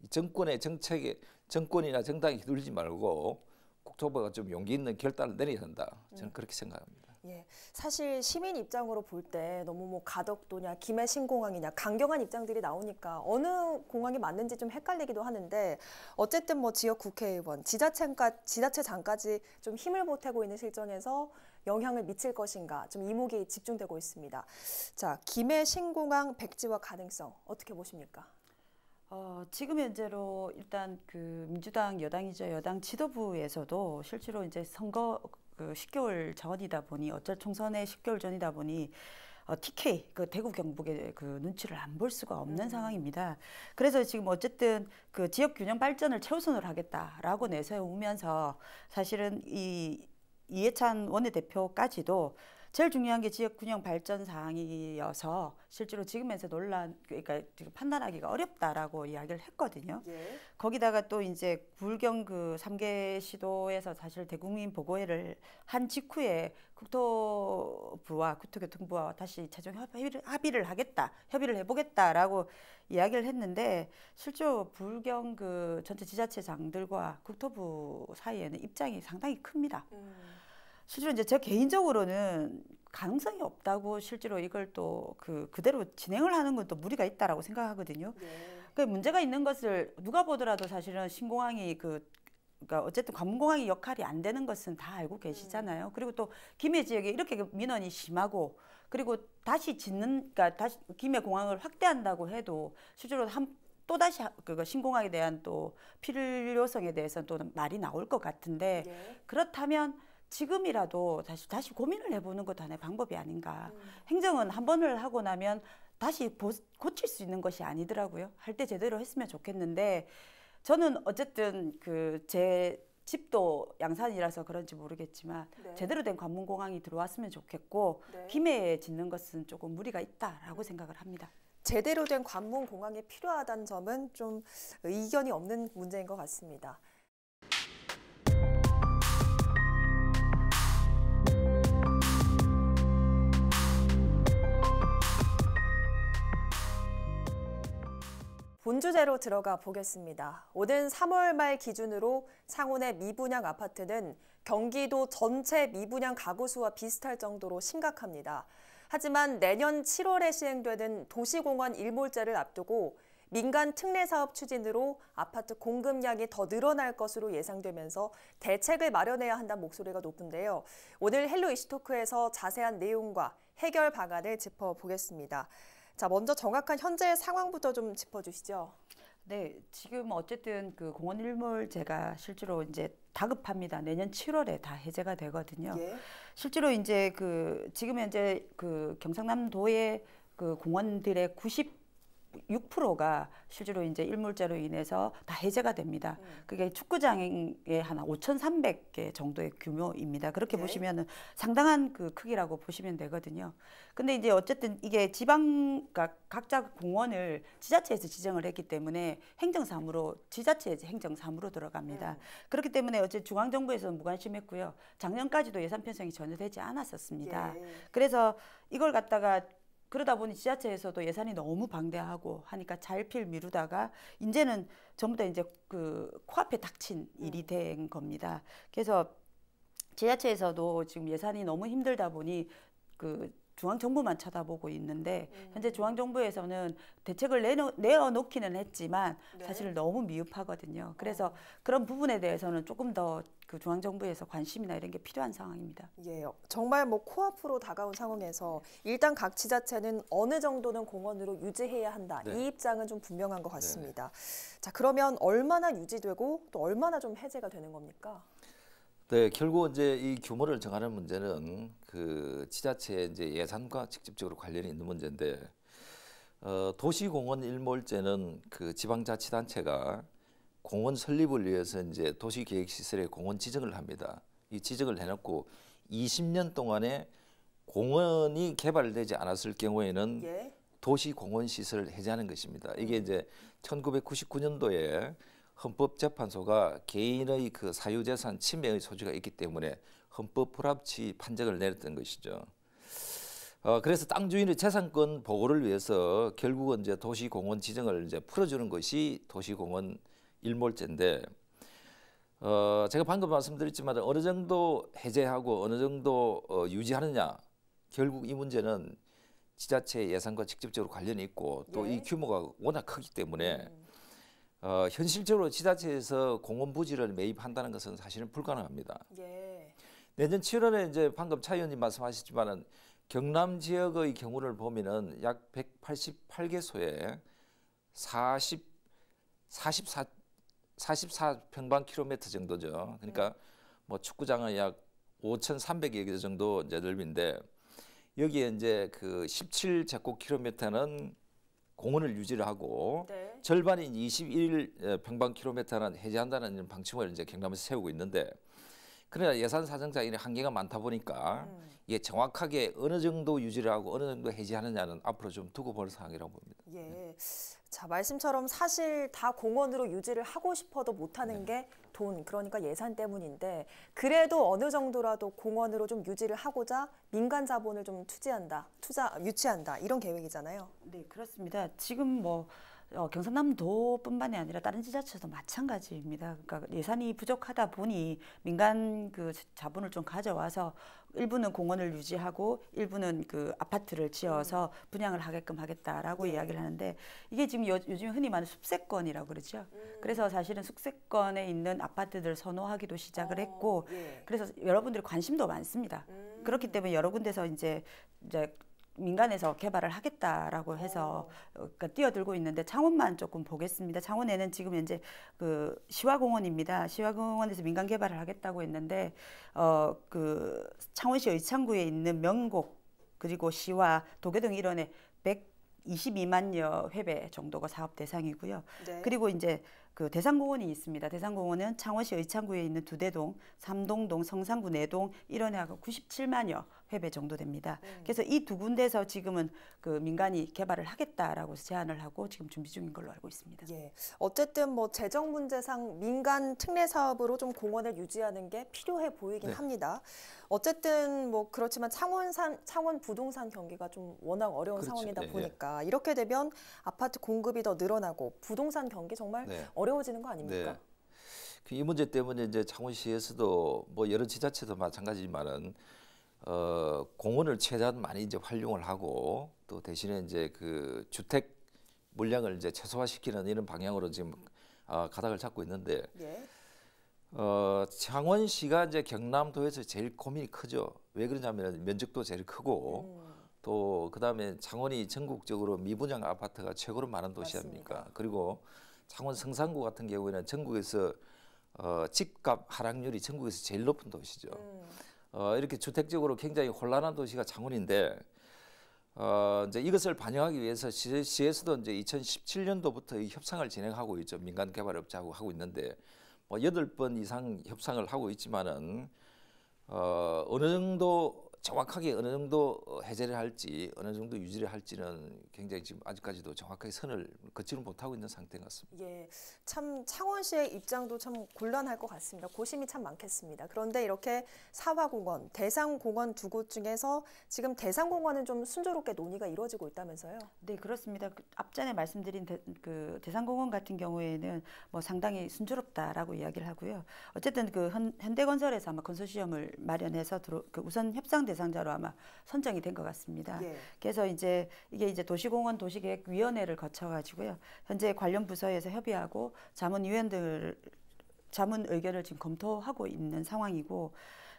정권의 정책에 정권이나 정당이 휘둘리지 말고 국토부가 좀 용기 있는 결단을 내려야 한다. 저는 그렇게 생각합니다. 예, 사실 시민 입장으로 볼 때 너무 뭐 가덕도냐 김해 신공항이냐 강경한 입장들이 나오니까 어느 공항이 맞는지 좀 헷갈리기도 하는데 어쨌든 뭐 지역 국회의원, 지자체장까지 좀 힘을 보태고 있는 실정에서 영향을 미칠 것인가 좀 이목이 집중되고 있습니다. 자, 김해 신공항 백지화 가능성 어떻게 보십니까? 지금 현재로 일단 그 민주당 여당이죠. 여당 지도부에서도 실제로 이제 선거 그 10개월 전이다 보니 어쩔 총선의 10개월 전이다 보니 TK 그 대구 경북의 그 눈치를 안 볼 수가 없는 상황입니다. 그래서 지금 어쨌든 그 지역 균형 발전을 최우선으로 하겠다라고 내세우면서 사실은 이해찬 원내대표까지도 제일 중요한 게 지역 균형 발전 사항이어서 실제로 지금에서 그러니까 지금 판단하기가 어렵다라고 이야기를 했거든요. 예. 거기다가 또 이제 불경 그 3개 시도에서 사실 대국민 보고회를 한 직후에 국토부와 국토교통부와 다시 최종 협의를 하겠다, 협의를 해보겠다라고 이야기를 했는데 실제로 불경 그 전체 지자체장들과 국토부 사이에는 입장이 상당히 큽니다. 실제로 이제 저 개인적으로는 가능성이 없다고 실제로 이걸 또 그대로 진행을 하는 건 또 무리가 있다라고 생각하거든요. 그 문제가 있는 것을 누가 보더라도 사실은 신공항이 그러니까 어쨌든 관문공항의 역할이 안 되는 것은 다 알고 계시잖아요. 그리고 또 김해 지역에 이렇게 민원이 심하고 그리고 그러니까 다시 김해 공항을 확대한다고 해도 실제로 또다시 그 신공항에 대한 또 필요성에 대해서는 또 말이 나올 것 같은데 그렇다면 지금이라도 다시 고민을 해보는 것도 하나의 방법이 아닌가. 행정은 한 번을 하고 나면 다시 고칠 수 있는 것이 아니더라고요. 할 때 제대로 했으면 좋겠는데 저는 어쨌든 제 집도 양산이라서 그런지 모르겠지만 네. 제대로 된 관문공항이 들어왔으면 좋겠고 네. 김해에 짓는 것은 조금 무리가 있다라고 생각을 합니다. 제대로 된 관문공항이 필요하다는 점은 좀 이견이 없는 문제인 것 같습니다. 본주제로 들어가 보겠습니다. 오는 3월 말 기준으로 창원의 미분양 아파트는 경기도 전체 미분양 가구 수와 비슷할 정도로 심각합니다. 하지만 내년 7월에 시행되는 도시공원 일몰제를 앞두고 민간 특례 사업 추진으로 아파트 공급량이 더 늘어날 것으로 예상되면서 대책을 마련해야 한다는 목소리가 높은데요. 오늘 헬로 이슈토크에서 자세한 내용과 해결 방안을 짚어보겠습니다. 자, 먼저 정확한 현재 상황부터 좀 짚어주시죠. 네, 지금 어쨌든 공원 일몰제가 실제로 이제 다급합니다. 내년 7월에 다 해제가 되거든요. 예. 실제로 이제 지금 현재 경상남도의 공원들의 96%가 실제로 이제 일몰제로 인해서 다 해제가 됩니다. 그게 축구장에 한 5,300개 정도의 규모입니다. 그렇게 네. 보시면은 상당한 크기라고 보시면 되거든요. 근데 이제 어쨌든 이게 각자 공원을 지자체에서 지정을 했기 때문에 지자체 행정사무로 들어갑니다. 그렇기 때문에 어제 중앙정부에서는 무관심했고요. 작년까지도 예산 편성이 전혀 되지 않았었습니다. 예. 그래서 이걸 갖다가 그러다 보니 지자체에서도 예산이 너무 방대하고 하니까 자일필 미루다가 이제는 전부 다 이제 코앞에 닥친 일이 된 겁니다. 그래서 지자체에서도 지금 예산이 너무 힘들다 보니 중앙정부만 쳐다보고 있는데 현재 중앙정부에서는 대책을 내어놓기는 했지만 네. 사실 너무 미흡하거든요. 그래서 그런 부분에 대해서는 조금 더 중앙정부에서 관심이나 이런 게 필요한 상황입니다. 예, 정말 코앞으로 다가온 상황에서 일단 각 지자체는 어느 정도는 공원으로 유지해야 한다. 네. 이 입장은 좀 분명한 것 같습니다. 자, 그러면 얼마나 유지되고 또 얼마나 좀 해제가 되는 겁니까? 네, 결국 이제 이 규모를 정하는 문제는 지자체의 이제 예산과 직접적으로 관련이 있는 문제인데, 도시공원 일몰제는 지방자치단체가 공원 설립을 위해서 이제 도시계획시설에 공원 지정을 합니다. 이 지정을 해놓고 20년 동안에 공원이 개발되지 않았을 경우에는 예. 도시공원시설을 해제하는 것입니다. 이게 이제 1999년도에 헌법재판소가 개인의 사유재산 침해의 소지가 있기 때문에 헌법 불합치 판정을 내렸던 것이죠. 그래서 땅 주인의 재산권 보호를 위해서 결국은 이제 도시공원 지정을 이제 풀어주는 것이 도시공원 일몰제인데, 제가 방금 말씀드렸지만 어느 정도 해제하고 어느 정도 유지하느냐, 결국 이 문제는 지자체 예산과 직접적으로 관련이 있고 또 이 규모가 워낙 크기 때문에 현실적으로 지자체에서 공원 부지를 매입한다는 것은 사실은 불가능합니다. 예. 내년 7월에 이제 방금 차 의원님 말씀하셨지만은 경남 지역의 경우를 보면은 약 188개소에 44평방킬로미터 정도죠. 그러니까 축구장은 약 5,300여 개 정도 이제 넓인데, 여기에 이제 17제곱킬로미터는 공원을 유지를 하고 네. 절반인 21평방킬로미터는 해제한다는 방침을 이제 경남에서 세우고 있는데, 그러나 예산 사정상 이런 한계가 많다 보니까 이게 정확하게 어느 정도 유지를 하고 어느 정도 해제하느냐는 앞으로 좀 두고 볼 상황이라고 봅니다. 예. 자, 말씀처럼 사실 다 공원으로 유지를 하고 싶어도 못하는 게 돈, 그러니까 예산 때문인데, 그래도 어느 정도라도 공원으로 좀 유지를 하고자 민간 자본을 좀 유치한다 이런 계획이잖아요. 네, 그렇습니다. 지금 경상남도뿐만이 아니라 다른 지자체도 마찬가지입니다. 그러니까 예산이 부족하다 보니 민간 자본을 좀 가져와서 일부는 공원을 유지하고 일부는 아파트를 지어서 분양을 하게끔 하겠다라고 이야기를 하는데, 이게 지금 요즘 흔히 말하는 숲세권이라고 그러죠. 그래서 사실은 숲세권에 있는 아파트들 선호하기도 시작을 했고, 예. 그래서 여러분들이 관심도 많습니다. 그렇기 때문에 여러 군데서 이제 민간에서 개발을 하겠다라고 해서 그러니까 뛰어들고 있는데 창원만 조금 보겠습니다. 창원에는 지금 현재 그 시화공원입니다. 시화공원에서 민간 개발을 하겠다고 했는데 그 창원시 의창구에 있는 명곡 그리고 시화 도계동 일원에 122만여 회배 정도가 사업 대상이고요. 네. 그리고 이제 그 대상공원이 있습니다. 대상공원은 창원시 의창구에 있는 두대동, 삼동동, 성산구 내동 일원회하고 97만여 회배 정도 됩니다. 그래서 이 두 군데서 지금은 그 민간이 개발을 하겠다라고 제안을 하고 지금 준비 중인 걸로 알고 있습니다. 예. 어쨌든 뭐 재정 문제상 민간 특례 사업으로 좀 공원을 유지하는 게 필요해 보이긴 네. 합니다. 어쨌든 뭐 그렇지만 창원 부동산 경기가 좀 워낙 어려운 그렇죠. 상황이다 네, 보니까 이렇게 되면 아파트 공급이 더 늘어나고 부동산 경기 정말 네. 어려워지는 거 아닙니까? 네. 이 문제 때문에 이제 창원시에서도 뭐 여러 지자체도 마찬가지지만은 공원을 최대한 많이 이제 활용을 하고 또 대신에 이제 그 주택 물량을 이제 최소화시키는 이런 방향으로 지금 가닥을 잡고 있는데 예. 창원시가 이제 경남도에서 제일 고민이 크죠. 왜 그러냐면 면적도 제일 크고 또 그다음에 창원이 전국적으로 미분양 아파트가 최고로 많은 도시 아닙니까? 그리고 창원 성산구 같은 경우에는 전국에서 집값 하락률이 전국에서 제일 높은 도시죠. 이렇게 주택적으로 굉장히 혼란한 도시가 창원인데 이제 이것을 반영하기 위해서 시에서도 이제 2017년도부터 이 협상을 진행하고 있죠. 민간 개발업자하고 하고 있는데 뭐 8번 이상 협상을 하고 있지만은 어느 정도 정확하게 어느 정도 해제를 할지 어느 정도 유지를 할지는 굉장히 지금 아직까지도 정확하게 선을 긋지를 못하고 있는 상태인 것 같습니다. 예, 참 창원시의 입장도 참 곤란할 것 같습니다. 고심이 참 많겠습니다. 그런데 이렇게 사화공원, 대상공원 두 곳 중에서 지금 대상공원은 좀 순조롭게 논의가 이루어지고 있다면서요? 네, 그렇습니다. 앞전에 말씀드린 그 대상공원 같은 경우에는 뭐 상당히 순조롭다라고 이야기를 하고요. 어쨌든 그 현대건설에서 아마 컨소시엄을 마련해서 그 우선 협상 대상자로 아마 선정이 된 것 같습니다. 예. 그래서 이제 이게 이제 도시공원 도시계획위원회를 거쳐가지고요. 현재 관련 부서에서 협의하고 자문 의견을 지금 검토하고 있는 상황이고.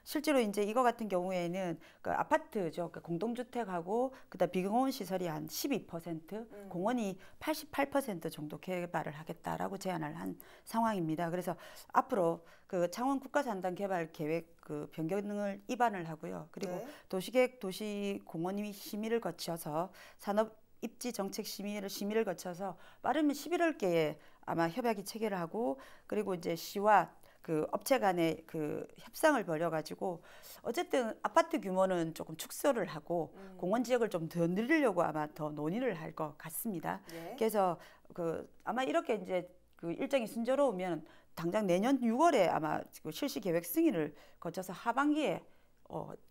실제로 이제 이거 같은 경우에는 그 아파트죠. 그 공동주택하고 그다음 비공원 시설이 한 12%, 공원이 88% 정도 개발을 하겠다라고 제안을 한 상황입니다. 그래서 앞으로 그 창원 국가산단 개발 계획 그 변경을 입안을 하고요. 그리고 네. 도시계획 도시공원위 심의를 거쳐서 산업 입지 정책 심의를 거쳐서 빠르면 11월께에 아마 협약이 체결을 하고 그리고 이제 시와 그 업체 간의 그 협상을 벌여가지고 어쨌든 아파트 규모는 조금 축소를 하고 공원 지역을 좀 더 늘리려고 아마 더 논의를 할 것 같습니다. 네. 그래서 그 아마 이렇게 이제 그 일정이 순조로우면 당장 내년 6월에 아마 그 실시 계획 승인을 거쳐서 하반기에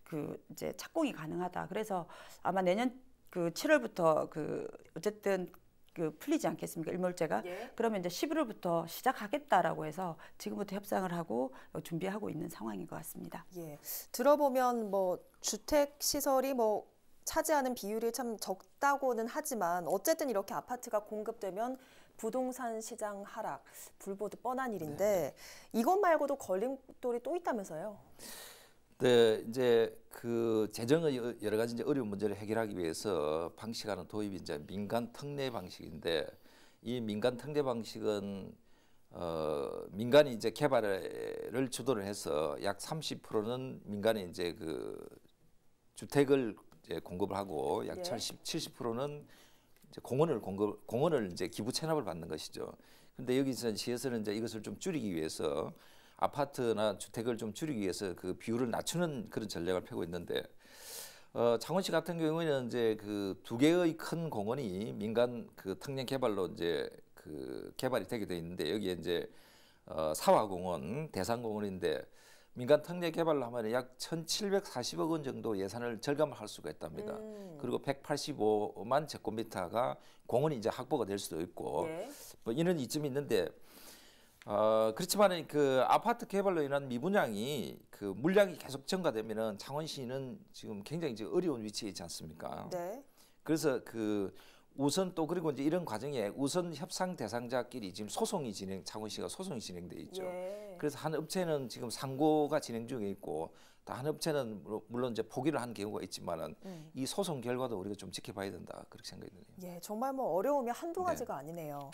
그 이제 착공이 가능하다. 그래서 아마 내년 그 7월부터 그 어쨌든 그 풀리지 않겠습니까? 일몰제가. 예. 그러면 이제 11월부터 시작하겠다라고 해서 지금부터 협상을 하고 준비하고 있는 상황인 것 같습니다. 예. 들어보면 뭐 주택 시설이 뭐 차지하는 비율이 참 적다고는 하지만 어쨌든 이렇게 아파트가 공급되면 부동산 시장 하락, 불보듯 뻔한 일인데 이것 말고도 걸림돌이 또 있다면서요? 네, 이제 그 재정의 여러 가지 이제 어려운 문제를 해결하기 위해서 방식하는 도입이 이제 민간 특례 방식인데 이 민간 특례 방식은 민간이 이제 개발을 주도를 해서 약 30%는 민간이 이제 그 주택을 이제 공급을 하고 약 70%는 이제 공원을 이제 기부 체납을 받는 것이죠. 그런데 여기서 시에서는 이제 이것을 좀 줄이기 위해서 아파트나 주택을 좀 줄이기 위해서 그 비율을 낮추는 그런 전략을 펴고 있는데 창원시 같은 경우에는 이제 그 2개의 큰 공원이 민간 그 특례 개발로 이제 그 개발이 되게 돼 있는데 여기에 이제 사화공원, 대상공원인데 민간 특례 개발로 하면 약 1,740억 원 정도 예산을 절감할 수가 있답니다. 그리고 185만 제곱미터가 공원이 이제 확보가 될 수도 있고 뭐 이런 이점이 있는데 그렇지만 그 아파트 개발로 인한 미분양이 그 물량이 계속 증가되면은 창원시는 지금 굉장히 이제 어려운 위치에 있지 않습니까? 네. 그래서 그 우선 또 그리고 이제 이런 과정에 우선 협상 대상자끼리 지금 창원시가 소송이 진행돼 있죠. 그래서 한 업체는 지금 상고가 진행 중에 있고 또 한 업체는 물론 이제 포기를 한 경우가 있지만은 이 소송 결과도 우리가 좀 지켜봐야 된다 그렇게 생각이 드네요. 예, 정말 뭐 어려움이 한두 가지가 아니네요.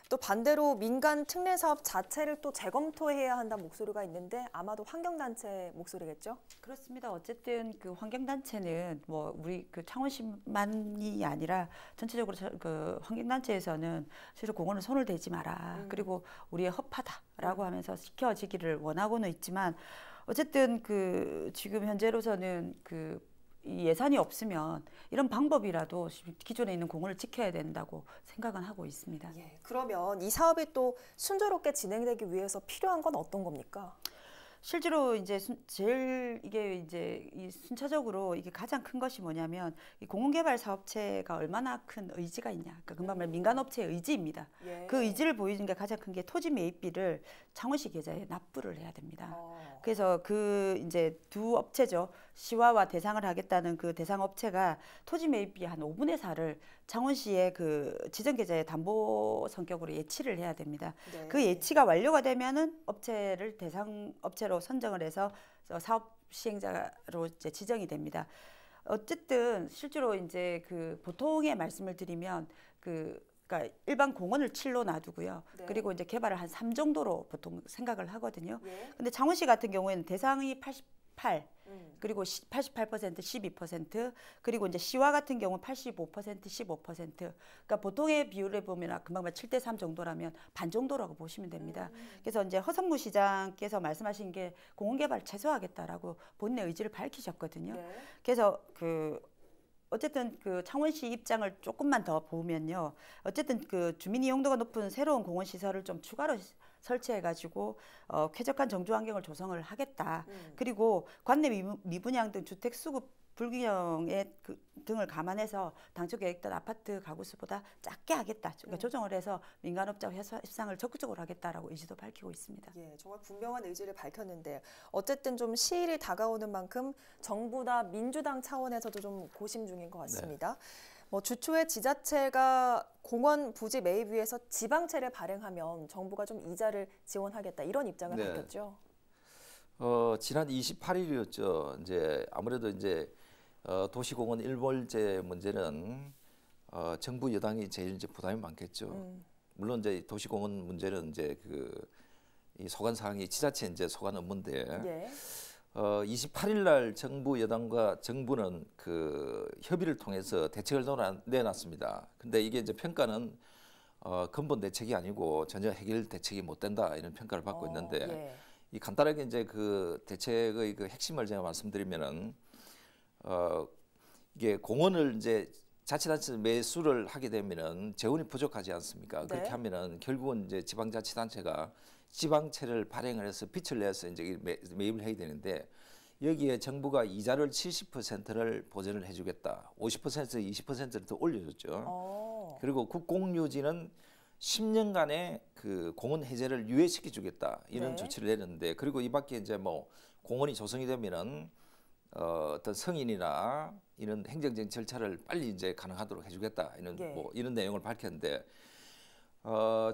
또 반대로 민간 특례 사업 자체를 또 재검토해야 한다는 목소리가 있는데 아마도 환경단체 목소리겠죠? 그렇습니다. 어쨌든 그 환경단체는 뭐 우리 그 창원시만이 아니라 전체적으로 그 환경단체에서는 실제 공원은 손을 대지 마라. 그리고 우리의 허파다라고 하면서 지켜지기를 원하고는 있지만 어쨌든 그 지금 현재로서는 그 이 예산이 없으면 이런 방법이라도 기존에 있는 공원을 지켜야 된다고 생각은 하고 있습니다. 예, 그러면 이 사업이 또 순조롭게 진행되기 위해서 필요한 건 어떤 겁니까? 실제로 이제 제일 이게 이제 이 순차적으로 이게 가장 큰 것이 뭐냐면 이 공원개발 사업체가 얼마나 큰 의지가 있냐. 그러니까 금방 말 민간업체의 의지입니다. 예. 그 의지를 보여주는 게 가장 큰 게 토지 매입비를 창원시 계좌에 납부를 해야 됩니다. 그래서 그 이제 두 업체죠. 시와와 대상을 하겠다는 그 대상 업체가 토지 매입비 한 5분의 4를 창원시의 그 지정 계좌에 담보 성격으로 예치를 해야 됩니다. 네. 그 예치가 완료가 되면은 업체를 대상 업체로 선정을 해서 사업 시행자로 이제 지정이 됩니다. 어쨌든 실제로 이제 그 보통의 말씀을 드리면 그러니까 일반 공원을 7로 놔두고요. 네. 그리고 이제 개발을 한 3 정도로 보통 생각을 하거든요. 예. 근데 창원시 같은 경우에는 대상이 88, 그리고 88%, 12%, 그리고 이제 시와 같은 경우는 85%, 15%. 그러니까 보통의 비율에 보면 금방 7대 3 정도라면 반 정도라고 보시면 됩니다. 그래서 이제 허성무 시장께서 말씀하신 게 공원 개발 최소화하겠다라고 본인의 의지를 밝히셨거든요. 네. 그래서 그 어쨌든 그 창원시 입장을 조금만 더 보면요. 어쨌든 그 주민 이용도가 높은 새로운 공원 시설을 좀 추가로 설치해가지고 쾌적한 정주 환경을 조성을 하겠다. 그리고 관내 미분양 등 주택 수급 불균형의 등을 감안해서 당초 계획던 아파트 가구 수보다 작게 하겠다. 그러니까 조정을 해서 민간업자와 협상을 적극적으로 하겠다라고 의지도 밝히고 있습니다. 예, 정말 분명한 의지를 밝혔는데 어쨌든 좀 시일이 다가오는 만큼 정부나 민주당 차원에서도 좀 고심 중인 것 같습니다. 뭐 주초에 지자체가 공원 부지 매입 위해서 지방채를 발행하면 정부가 좀 이자를 지원하겠다 이런 입장을 밝혔죠. 지난 28일이었죠. 이제 아무래도 이제 도시공원 일몰제 문제는 정부 여당이 제일 이제 부담이 많겠죠. 물론 이제 도시공원 문제는 이제 이 소관 사항이 지자체 이제 소관 업무인데. 예. 28일 날 정부 여당과 정부는 그 협의를 통해서 대책을 내놨습니다. 근데 이게 이제 평가는 근본 대책이 아니고 전혀 해결 대책이 못 된다 이런 평가를 받고 있는데 예. 이 간단하게 이제 그 대책의 그 핵심을 제가 말씀드리면은 이게 공원을 이제 자치단체 매수를 하게 되면은 재원이 부족하지 않습니까? 네. 그렇게 하면은 결국은 이제 지방자치단체가 지방채를 발행을 해서 빚을 내서 이제 매입을 해야 되는데 여기에 정부가 이자를 70%를 보전을 해주겠다. 50%에서 20%를 더 올려줬죠. 그리고 국공유지는 10년간의 그 공원 해제를 유예시켜 주겠다. 이런 네. 조치를 내렸는데 그리고 이 밖에 이제 뭐 공원이 조성이 되면은 어떤 성인이나 이런 행정적인 절차를 빨리 이제 가능하도록 해주겠다. 이런 뭐 이런 내용을 밝혔는데.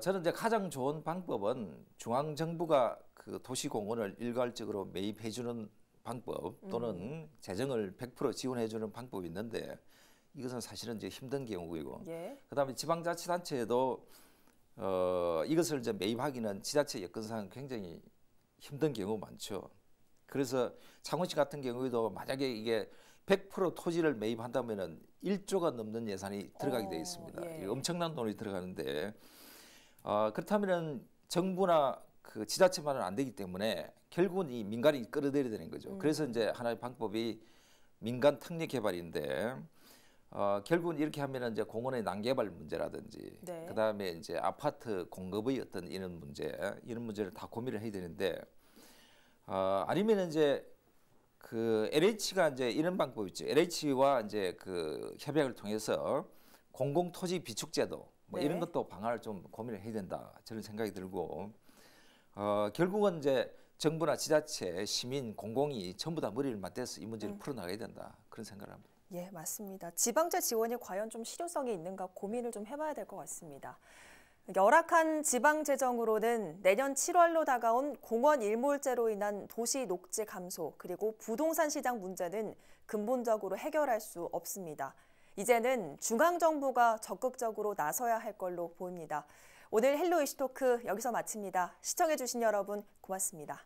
저는 이제 가장 좋은 방법은 중앙 정부가 그 도시공원을 일괄적으로 매입해주는 방법 또는 재정을 100% 지원해주는 방법이 있는데 이것은 사실은 이제 힘든 경우이고 그다음에 지방자치단체에도 이것을 이제 매입하기는 지자체 여건상 굉장히 힘든 경우 많죠. 그래서 창원시 같은 경우에도 만약에 이게 100% 토지를 매입한다면은 1조가 넘는 예산이 들어가게 돼 있습니다. 이게 엄청난 돈이 들어가는데 그렇다면은 정부나 그 지자체만은 안 되기 때문에 결국은 이 민간이 끌어들여야 되는 거죠. 그래서 이제 하나의 방법이 민간 특례 개발인데 결국은 이렇게 하면은 이제 공원의 난개발 문제라든지 그다음에 이제 아파트 공급의 어떤 이런 문제를 다 고민을 해야 되는데 아니면 이제 그 LH가 이제 이런 방법이 있죠. LH와 이제 그 협약을 통해서 공공토지 비축제도 뭐 이런 것도 방안을 좀 고민을 해야 된다. 저는 생각이 들고 결국은 이제 정부나 지자체, 시민, 공공이 전부 다 머리를 맞대서 이 문제를 풀어나가야 된다. 그런 생각을 합니다. 예, 맞습니다. 지방채 지원이 과연 좀 실효성이 있는가 고민을 좀 해봐야 될 것 같습니다. 열악한 지방 재정으로는 내년 7월로 다가온 공원 일몰제로 인한 도시 녹지 감소 그리고 부동산 시장 문제는 근본적으로 해결할 수 없습니다. 이제는 중앙정부가 적극적으로 나서야 할 걸로 보입니다. 오늘 헬로 이슈토크 여기서 마칩니다. 시청해주신 여러분 고맙습니다.